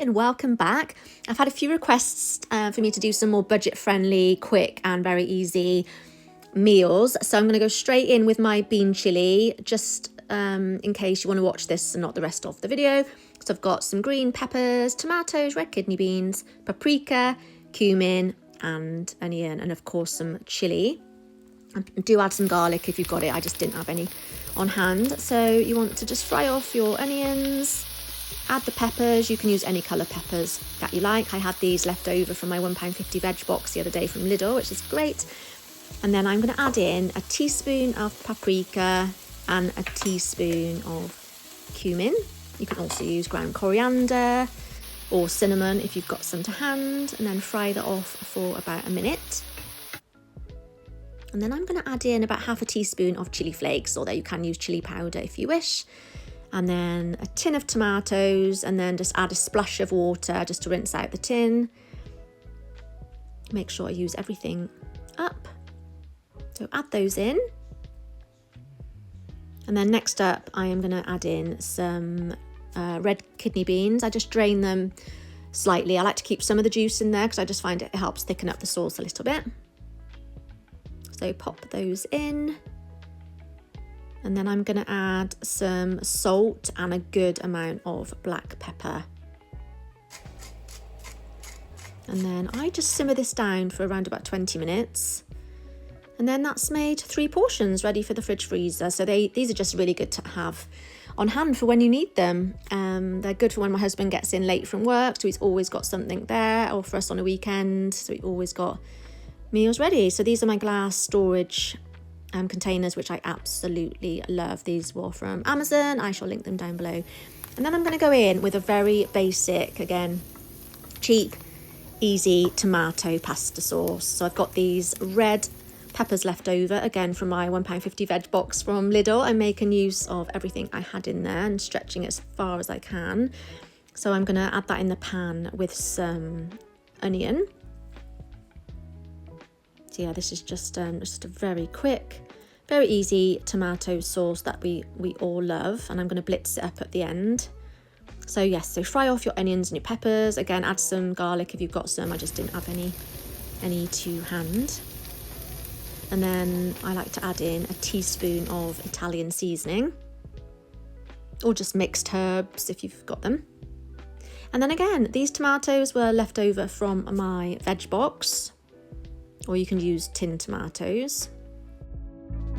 and welcome back. I've had a few requests for me to do some more budget-friendly, quick and very easy meals. So I'm going to go straight in with my bean chilli, just in case you want to watch this and not the rest of the video. So I've got some green peppers, tomatoes, red kidney beans, paprika, cumin and onion, and of course some chilli. Do add some garlic if you've got it. I just didn't have any on hand. So you want to just fry off your onions, add the peppers. You can use any colour peppers that you like. I had these left over from my £1.50 veg box the other day from Lidl, which is great. And then I'm going to add in a teaspoon of paprika and a teaspoon of cumin. You can also use ground coriander or cinnamon if you've got some to hand, and then fry that off for about a minute. And then I'm going to add in about half a teaspoon of chilli flakes, although you can use chilli powder if you wish. And then a tin of tomatoes, and then just add a splash of water just to rinse out the tin. Make sure I use everything up. So add those in. And then next up, I am going to add in some red kidney beans. I just drain them slightly. I like to keep some of the juice in there because I just find it helps thicken up the sauce a little bit. So pop those in. And then I'm going to add some salt and a good amount of black pepper. And then I just simmer this down for around about 20 minutes. And then that's made 3 portions ready for the fridge freezer. So these are just really good to have on hand for when you need them. They're good for when my husband gets in late from work, so he's always got something there, or for us on a weekend, so we've always got meals ready. So these are my glass storage containers, which I absolutely love. These were from Amazon. I shall link them down below. And then I'm going to go in with a very basic, again, cheap, easy tomato pasta sauce. So I've got these red peppers left over, again from my £1.50 veg box from Lidl. I'm making use of everything I had in there and stretching it as far as I can. So I'm going to add that in the pan with some onion. So yeah, this is just a very quick, very easy tomato sauce that we all love, and I'm going to blitz it up at the end. So yes, so fry off your onions and your peppers. Again, add some garlic if you've got some. I just didn't have any to hand. And then I like to add in a teaspoon of Italian seasoning, or just mixed herbs if you've got them. And then again, these tomatoes were left over from my veg box, or you can use tin tomatoes.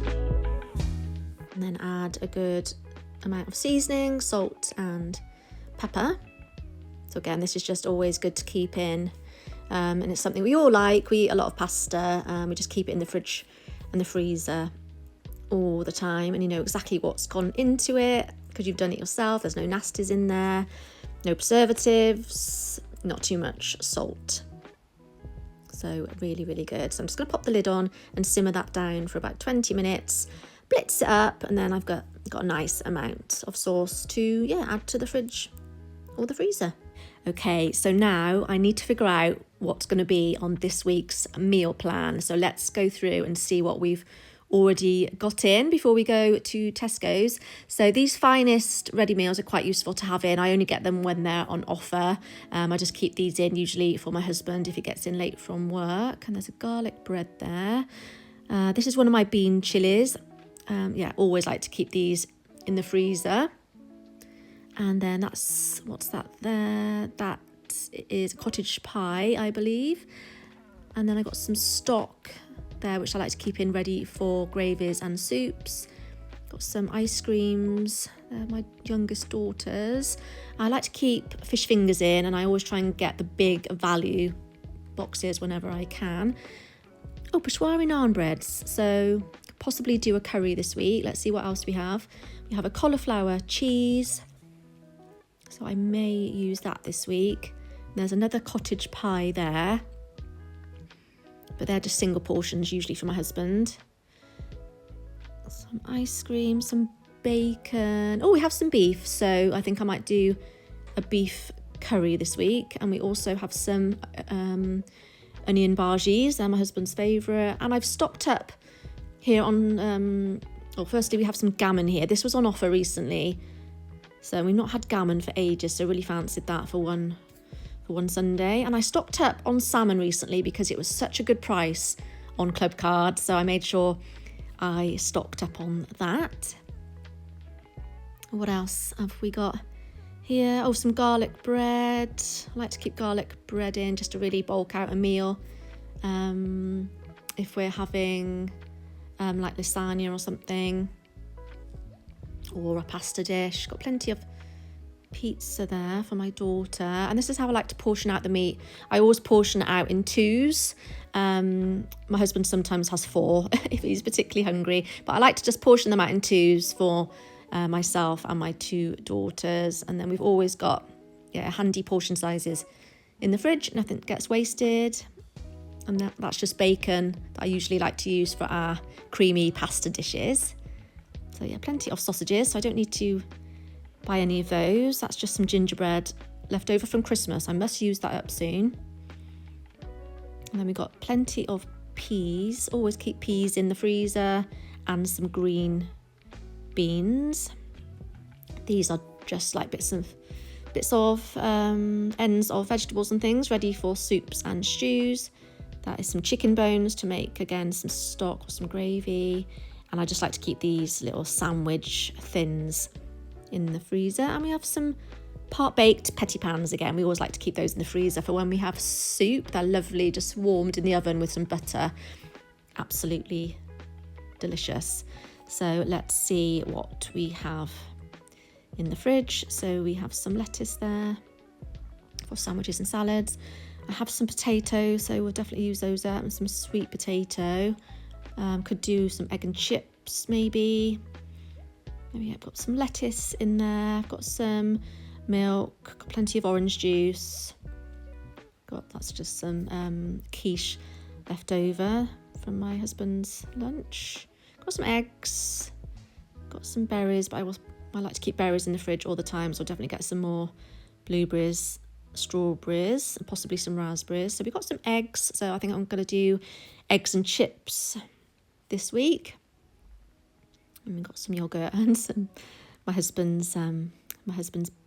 And then add a good amount of seasoning, salt and pepper. So again, this is just always good to keep in. And it's something we all like. We eat a lot of pasta. We just keep it in the fridge and the freezer all the time. And you know exactly what's gone into it because you've done it yourself. There's no nasties in there, no preservatives, not too much salt. So really, really good. So I'm just going to pop the lid on and simmer that down for about 20 minutes, blitz it up, and then I've got a nice amount of sauce to add to the fridge or the freezer. Okay, so now I need to figure out what's going to be on this week's meal plan. So let's go through and see what we've already got in before we go to Tesco's. So these Finest ready meals are quite useful to have in. I only get them when they're on offer. I just keep these in usually for my husband if he gets in late from work. And there's a garlic bread there. This is one of my bean chilies. Always like to keep these in the freezer. And then what's that there? That is cottage pie, I believe. And then I got some stock there, which I like to keep in ready for gravies and soups. Got some ice creams. They're my youngest daughter's. I like to keep fish fingers in, and I always try and get the big value boxes whenever I can. Oh, Peshwari naan breads. So possibly do a curry this week. Let's see what else we have. We have a cauliflower cheese. So I may use that this week. There's another cottage pie there, but they're just single portions usually for my husband. Some ice cream, some bacon. Oh, we have some beef, so I think I might do a beef curry this week. And we also have some onion bhajis. They're my husband's favourite. And I've stocked up here on, firstly we have some gammon here. This was on offer recently. So we've not had gammon for ages, so really fancied that for one for one Sunday. And I stocked up on salmon recently because it was such a good price on Club Card, so I made sure I stocked up on that. What else have we got here? Oh, some garlic bread. I like to keep garlic bread in just to really bulk out a meal. If we're having like lasagna or something, or a pasta dish. Got plenty of pizza there for my daughter. And this is how I like to portion out the meat. I always portion it out in twos. My husband sometimes has 4 if he's particularly hungry, but I like to just portion them out in twos for myself and my 2 daughters. And then we've always got handy portion sizes in the fridge. Nothing gets wasted. And that's just bacon that I usually like to use for our creamy pasta dishes. So yeah, plenty of sausages, so I don't need to buy any of those. That's just some gingerbread left over from Christmas. I must use that up soon. And then we got plenty of peas. Always keep peas in the freezer, and some green beans. These are just like bits of ends of vegetables and things ready for soups and stews. That is some chicken bones to make, again, some stock or some gravy. And I just like to keep these little sandwich thins in the freezer. And we have some part-baked petit pans again. We always like to keep those in the freezer for when we have soup. They're lovely, just warmed in the oven with some butter. Absolutely delicious. So let's see what we have in the fridge. So we have some lettuce there for sandwiches and salads. I have some potatoes, so we'll definitely use those up, and some sweet potato. Could do some egg and chips maybe. Maybe I've got some lettuce in there. I've got some milk, got plenty of orange juice. That's just some quiche left over from my husband's lunch. Got some eggs. Got some berries, but I like to keep berries in the fridge all the time, so I'll definitely get some more blueberries, strawberries, and possibly some raspberries. So we've got some eggs, so I think I'm going to do eggs and chips this week. And we've got some yogurt and some my husband's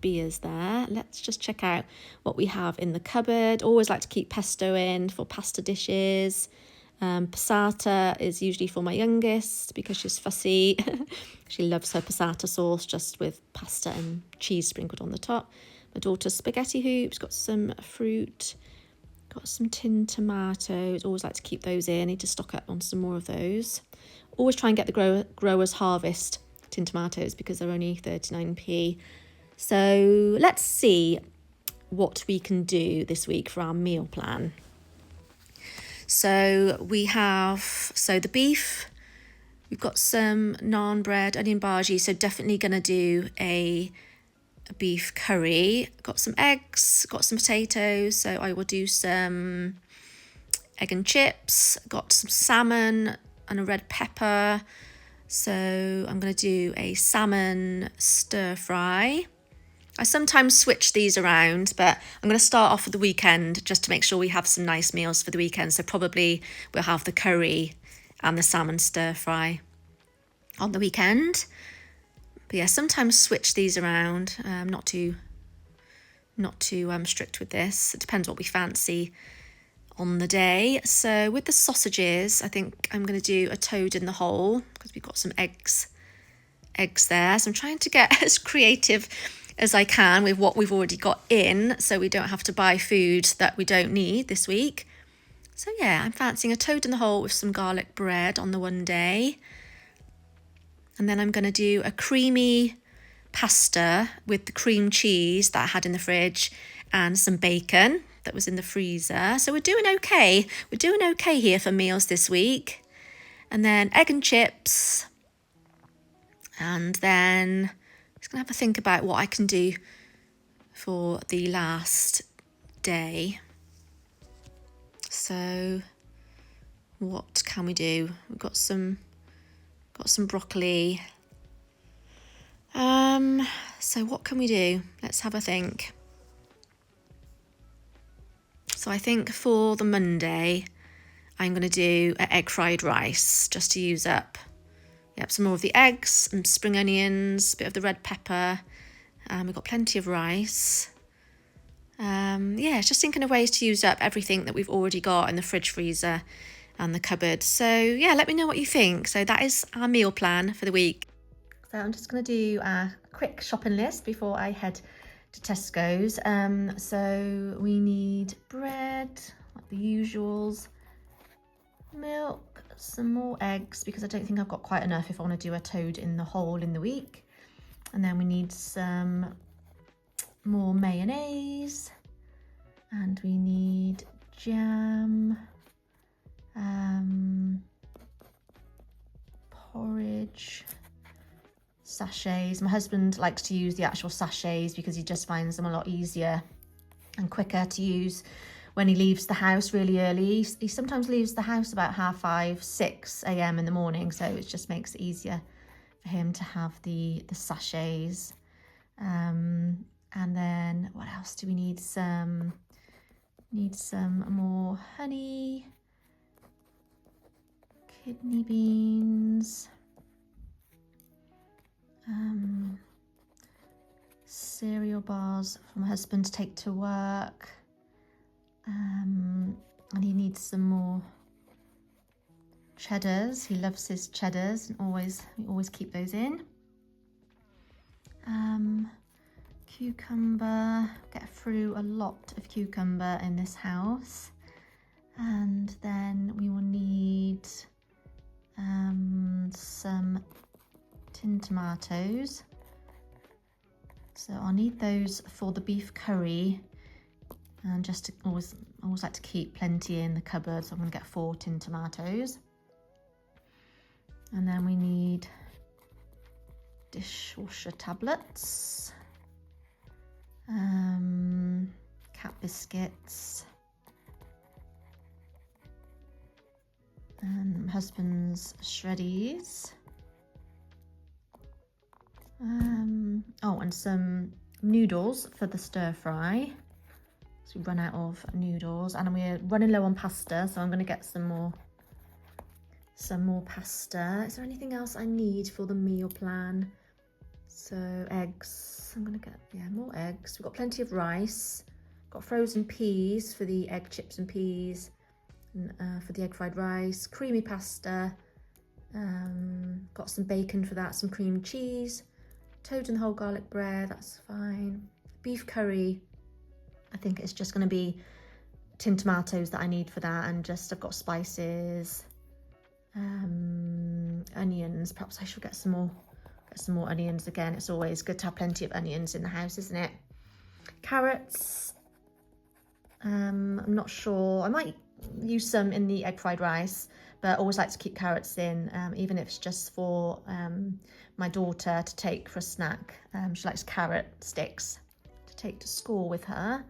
beers there. Let's just check out what we have in the cupboard. Always like to keep pesto in for pasta dishes. Passata is usually for my youngest because she's fussy. She loves her passata sauce just with pasta and cheese sprinkled on the top. My daughter's spaghetti hoops, got some fruit, got some tinned tomatoes. Always like to keep those in. I need to stock up on some more of those. Always try and get the Growers Harvest tinned tomatoes because they're only 39p. So let's see what we can do this week for our meal plan. So we have, the beef, we've got some naan bread, onion bhaji, so definitely going to do a beef curry. Got some eggs, got some potatoes, so I will do some egg and chips. Got some salmon and a red pepper, so I'm going to do a salmon stir fry. I sometimes switch these around, but I'm going to start off with the weekend just to make sure we have some nice meals for the weekend. So probably we'll have the curry and the salmon stir fry on the weekend. But yeah, sometimes switch these around. Not too strict with this. It depends what we fancy on the day. So with the sausages, I think I'm going to do a toad in the hole because we've got some eggs there. So I'm trying to get as creative as I can with what we've already got in, so we don't have to buy food that we don't need this week. So yeah, I'm fancying a toad in the hole with some garlic bread on the one day. And then I'm going to do a creamy pasta with the cream cheese that I had in the fridge and some bacon that was in the freezer. So we're doing okay. We're doing okay here for meals this week. And then egg and chips. And then I'm just going to have a think about what I can do for the last day. So what can we do? We've got some broccoli. So what can we do? Let's have a think. So I think for the Monday, I'm going to do an egg fried rice just to use up some more of the eggs and spring onions, a bit of the red pepper. We've got plenty of rice. Yeah, it's just thinking of ways to use up everything that we've already got in the fridge, freezer and the cupboard. So yeah, let me know what you think. So that is our meal plan for the week. So I'm just going to do a quick shopping list before I head to Tesco's. So we need bread, like the usuals, milk, some more eggs, because I don't think I've got quite enough if I want to do a toad in the hole in the week. And then we need some more mayonnaise, and we need jam, porridge, sachets. My husband likes to use the actual sachets because he just finds them a lot easier and quicker to use when he leaves the house really early. He sometimes leaves the house about 5:30, 6 a.m. in the morning, so it just makes it easier for him to have the sachets. And then what else do we need? Need some more honey, kidney beans, cereal bars for my husband to take to work, and he needs some more cheddars. He loves his cheddars, and we always keep those in. Cucumber, get through a lot of cucumber in this house. And then we will need some tin tomatoes. So I'll need those for the beef curry, and just to always like to keep plenty in the cupboard, so I'm going to get 4 tin tomatoes. And then we need dishwasher tablets, cat biscuits, and my husband's shreddies, oh, and some noodles for the stir fry. So we run out of noodles, and we're running low on pasta, so I'm going to get some more pasta. Is there anything else I need for the meal plan? So eggs, I'm going to get, more eggs. We've got plenty of rice, got frozen peas for the egg chips and peas, and for the egg fried rice, creamy pasta, got some bacon for that, some cream cheese, toad and whole garlic bread, that's fine. Beef curry, I think it's just going to be tin tomatoes that I need for that, and just I've got spices, onions. Perhaps I should get some more onions again. It's always good to have plenty of onions in the house, isn't it? Carrots, I'm not sure, I might use some in the egg fried rice, but I always like to keep carrots in, even if it's just for my daughter to take for a snack. She likes carrot sticks to take to school with her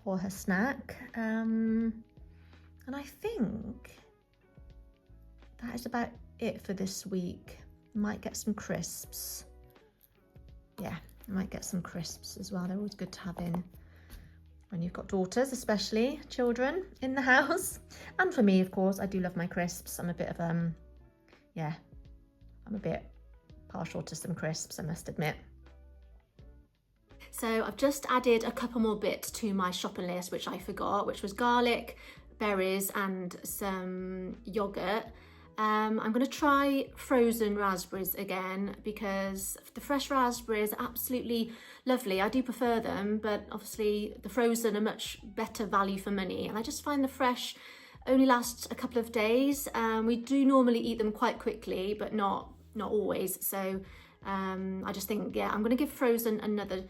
for her snack. And I think that is about it for this week. Might get some crisps. Yeah, I might get some crisps as well. They're always good to have in when you've got daughters, especially children in the house. And for me, of course, I do love my crisps. I'm a bit of I'm a bit partial to some crisps, I must admit. So I've just added a couple more bits to my shopping list, which I forgot, which was garlic, berries, and some yogurt. I'm going to try frozen raspberries again, because the fresh raspberries are absolutely lovely. I do prefer them, but obviously the frozen are much better value for money. And I just find the fresh only last a couple of days. We do normally eat them quite quickly, but not always. So I just think, I'm going to give frozen another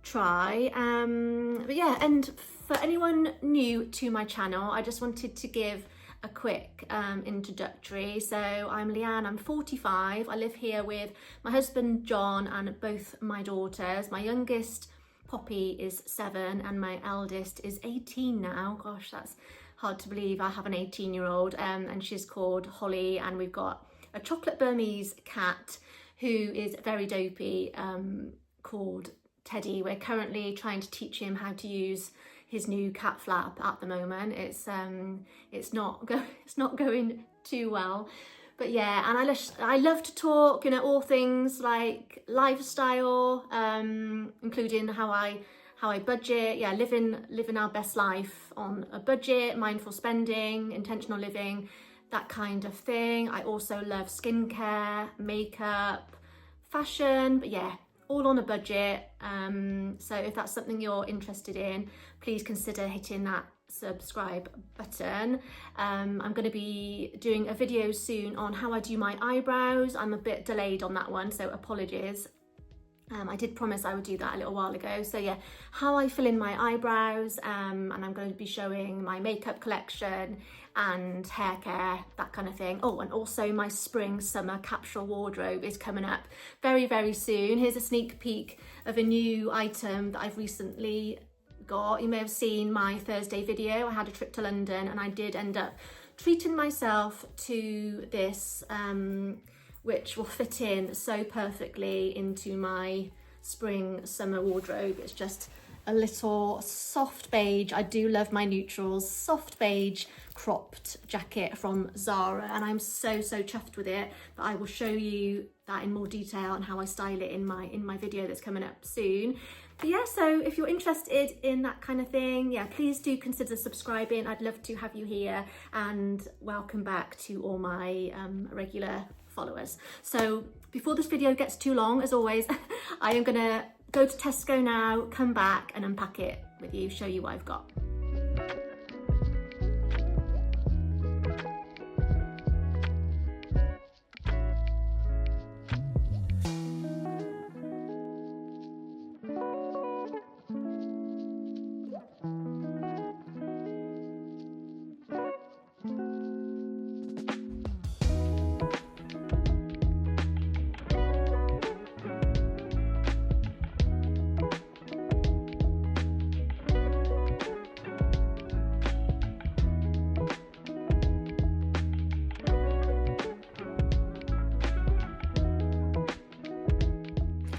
try. But yeah, and for anyone new to my channel, I just wanted to give a quick introductory. So I'm Leanne, I'm 45. I live here with my husband John and both my daughters. My youngest Poppy is 7 and my eldest is 18 now. Gosh, that's hard to believe. I have an 18-year-old and she's called Holly, and we've got a chocolate Burmese cat who is very dopey, called Teddy. We're currently trying to teach him how to use his new cat flap at the moment. It's not going too well, but yeah. And I love to talk, all things like lifestyle, including how I how I budget, yeah, living our best life on a budget, mindful spending, intentional living, that kind of thing. I also love skincare, makeup, fashion, but yeah, all on a budget. So if that's something you're interested in, please consider hitting that subscribe button. I'm going to be doing a video soon on how I do my eyebrows. I'm a bit delayed on that one, so apologies. I did promise I would do that a little while ago. So yeah, how I fill in my eyebrows, and I'm going to be showing my makeup collection and hair care, that kind of thing. Oh, and also my spring summer capsule wardrobe is coming up very, very soon. Here's a sneak peek of a new item that I've recently got. You may have seen my Thursday video. I had a trip to London and I did end up treating myself to this, which will fit in so perfectly into my spring summer wardrobe. It's just a little soft beige, I do love my neutrals, soft beige cropped jacket from Zara, and I'm so chuffed with it. But I will show you that in more detail and how I style it in my video that's coming up soon. But yeah, so if you're interested in that kind of thing, yeah, please do consider subscribing. I'd love to have you here, and welcome back to all my regular followers. So before this video gets too long, as always, I am gonna go to Tesco now, come back and unpack it with you, show you what I've got.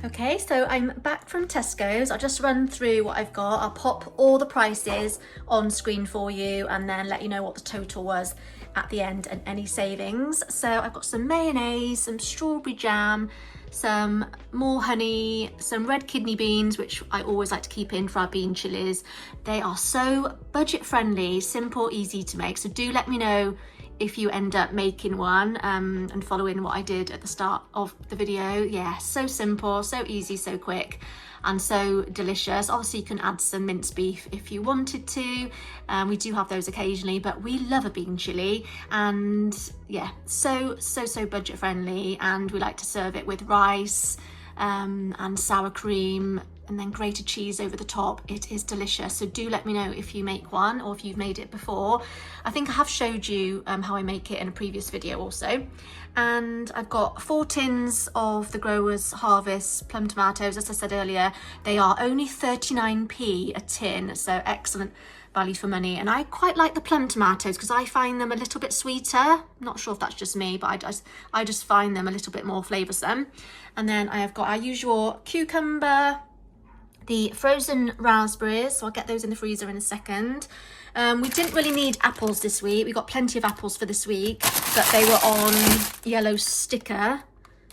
Okay, so I'm back from Tesco's. I'll just run through what I've got. I'll pop all the prices on screen for you and then let you know what the total was at the end and any savings. So I've got some mayonnaise, some strawberry jam, some more honey, some red kidney beans, which I always like to keep in for our bean chilies. They are so budget friendly, simple, easy to make. So do let me know if you end up making one and following what I did at the start of the video. Yeah, so simple, so easy, so quick, and so delicious. Obviously you can add some minced beef if you wanted to. We do have those occasionally, but we love a bean chilli, and yeah, so budget friendly, and we like to serve it with rice and sour cream and then grated cheese over the top. It is delicious. So do let me know if you make one or if you've made it before. I think I have showed you how I make it in a previous video also. And I've got 4 tins of the Growers Harvest plum tomatoes. As I said earlier, they are only 39p a tin, so excellent value for money. And I quite like the plum tomatoes because I find them a little bit sweeter. Not sure if that's just me, but I just find them a little bit more flavoursome. And then I have got our usual cucumber, the frozen raspberries, so I'll get those in the freezer in a second. We didn't really need apples this week. We got plenty of apples for this week, but they were on yellow sticker,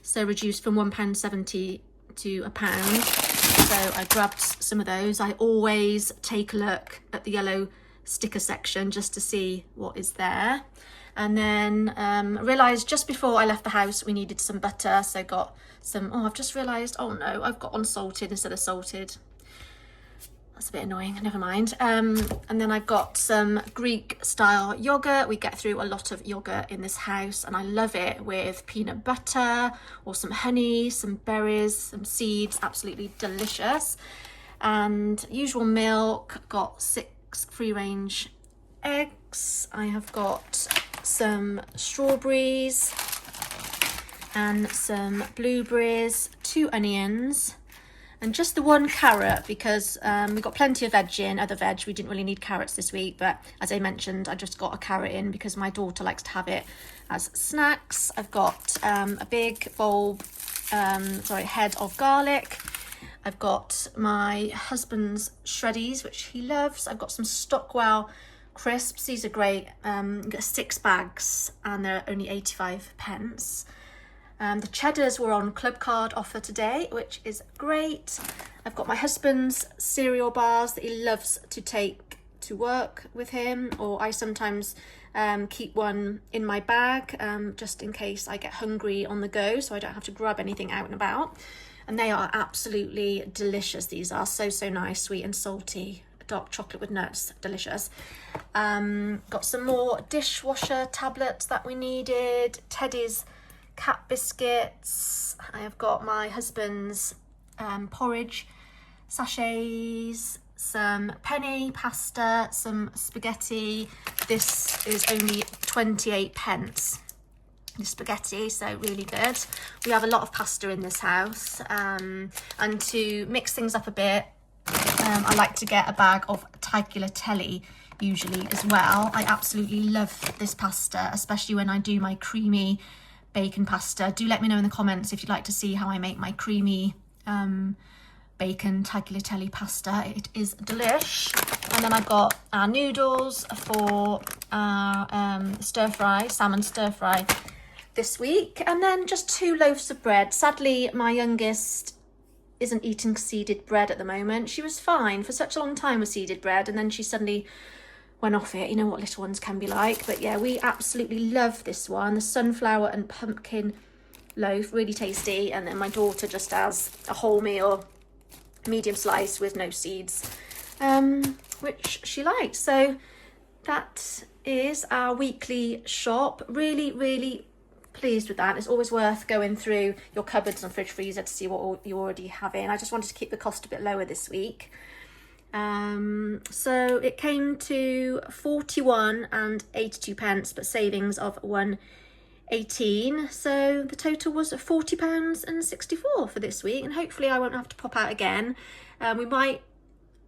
so reduced from £1.70 to £1. So I grabbed some of those. I always take a look at the yellow sticker section just to see what is there. And then realised just before I left the house we needed some butter, so got some, oh, I've just realised, oh no, I've got unsalted instead of salted. That's a bit annoying, never mind. And then I've got some Greek style yogurt. We get through a lot of yogurt in this house and I love it with peanut butter or some honey, some berries, some seeds, absolutely delicious. And usual milk, got 6 free range eggs. I have got some strawberries and some blueberries, 2 onions, and just the 1 carrot because we got plenty of other veg. We didn't really need carrots this week, but as I mentioned, I just got a carrot in because my daughter likes to have it as snacks. I've got a big bowl, head of garlic. I've got my husband's shreddies, which he loves. I've got some Stockwell crisps. These are great. Get 6 bags and they're only 85 pence. The cheddars were on club card offer today, which is great. I've got my husband's cereal bars that he loves to take to work with him, or I sometimes keep one in my bag just in case I get hungry on the go, so I don't have to grab anything out and about. And they are absolutely delicious. These are so nice, sweet and salty, dark chocolate with nuts, delicious. Got some more dishwasher tablets that we needed, Teddy's cat biscuits. I have got my husband's porridge sachets, some penne pasta, some spaghetti. This is only 28p, the spaghetti, so really good. We have a lot of pasta in this house, and to mix things up a bit, I like to get a bag of tagliatelle usually as well. I absolutely love this pasta, especially when I do my creamy bacon pasta. Do let me know in the comments if you'd like to see how I make my creamy bacon tagliatelle pasta. It is delish. And then I've got our noodles for our salmon stir fry this week, and then just 2 loaves of bread. Sadly, my youngest isn't eating seeded bread at the moment. She was fine for such a long time with seeded bread, and then she suddenly went off it. You know what little ones can be like. But yeah, we absolutely love this one, the sunflower and pumpkin loaf, really tasty. And then my daughter just has a wholemeal medium slice with no seeds, which she likes. So that is our weekly shop. Really pleased with that. It's always worth going through your cupboards and fridge freezer to see what you already have in. I just wanted to keep the cost a bit lower this week. So it came to 41 and 82 pence, but savings of 118. So the total was £40 and 64 for this week, and hopefully I won't have to pop out again. We might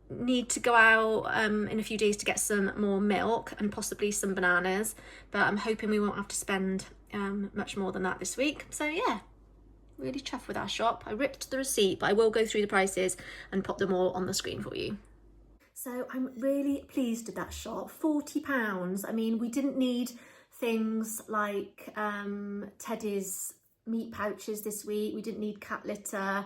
need to go out in a few days to get some more milk and possibly some bananas, but I'm hoping we won't have to spend much more than that this week. So yeah, really chuffed with our shop. I ripped the receipt, but I will go through the prices and pop them all on the screen for you. So I'm really pleased with that shop. £40. I mean, we didn't need things like Teddy's meat pouches this week. We didn't need cat litter.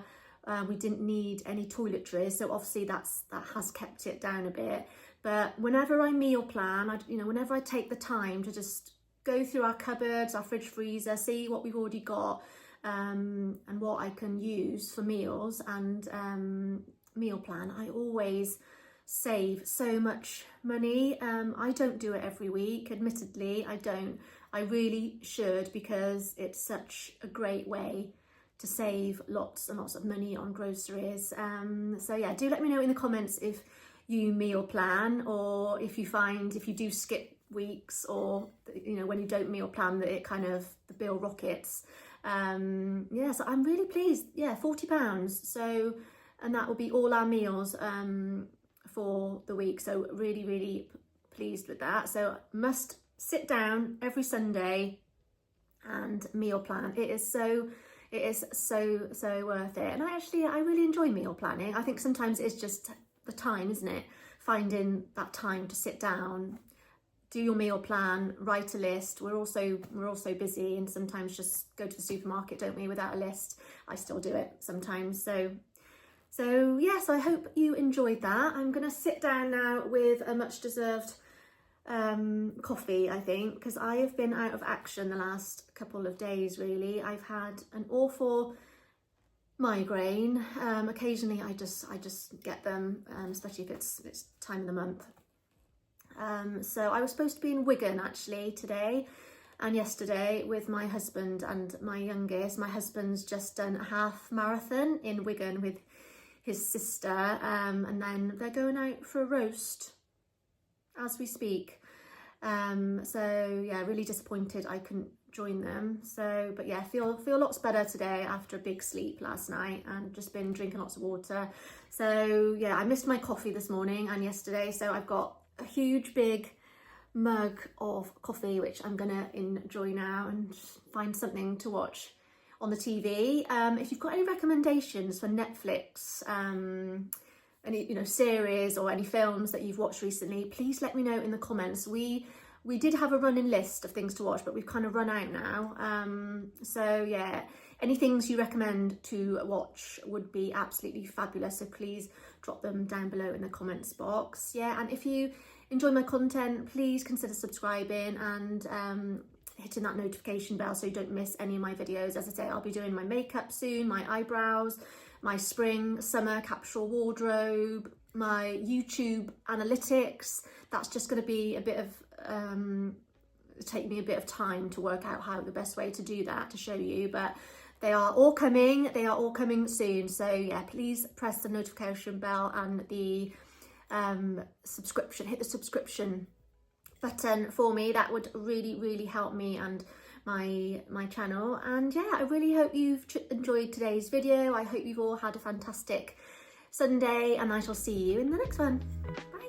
We didn't need any toiletries. So obviously that has kept it down a bit. But whenever I meal plan, whenever I take the time to just go through our cupboards, our fridge freezer, see what we've already got, and what I can use for meals and meal plan, I always save so much money. I don't do it every week, admittedly. I don't. I really should, because it's such a great way to save lots and lots of money on groceries. So yeah, do let me know in the comments if you meal plan, or if you do skip weeks, or when you don't meal plan, that it kind of, the bill rockets. Yeah, so I'm really pleased. Yeah, £40. So, and that will be all our meals for the week. So really pleased with that. So must sit down every Sunday and meal plan. It is so worth it. And I really enjoy meal planning. I think sometimes it's just the time, isn't it? Finding that time to sit down, do your meal plan, write a list. We're also busy, and sometimes just go to the supermarket, don't we, without a list. I still do it sometimes. So yes, I hope you enjoyed that. I'm gonna sit down now with a much deserved coffee, I think, because I have been out of action the last couple of days, really. I've had an awful migraine. Occasionally I just get them, especially if it's time of the month. So I was supposed to be in Wigan actually today and yesterday with my husband and my youngest. My husband's just done a half marathon in Wigan with his sister, and then they're going out for a roast as we speak. So yeah, really disappointed I couldn't join them. So, but yeah, feel lots better today after a big sleep last night, and just been drinking lots of water. So yeah, I missed my coffee this morning and yesterday, so I've got a huge big mug of coffee which I'm gonna enjoy now and find something to watch on the TV. If you've got any recommendations for Netflix, any series or any films that you've watched recently, please let me know in the comments. We We did have a running list of things to watch, but we've kind of run out now. So yeah, any things you recommend to watch would be absolutely fabulous. So please drop them down below in the comments box. Yeah, and if you enjoy my content, please consider subscribing and hitting that notification bell so you don't miss any of my videos. As I say, I'll be doing my makeup soon, my eyebrows, my spring, summer capsule wardrobe, my YouTube analytics. That's just going to be a bit of take me a bit of time to work out how the best way to do that to show you, but they are all coming soon. So yeah, please press the notification bell and the subscription, hit the subscription button for me. That would really help me and my channel. And yeah, I really hope you've enjoyed today's video. I hope you've all had a fantastic Sunday, and I shall see you in the next one. Bye.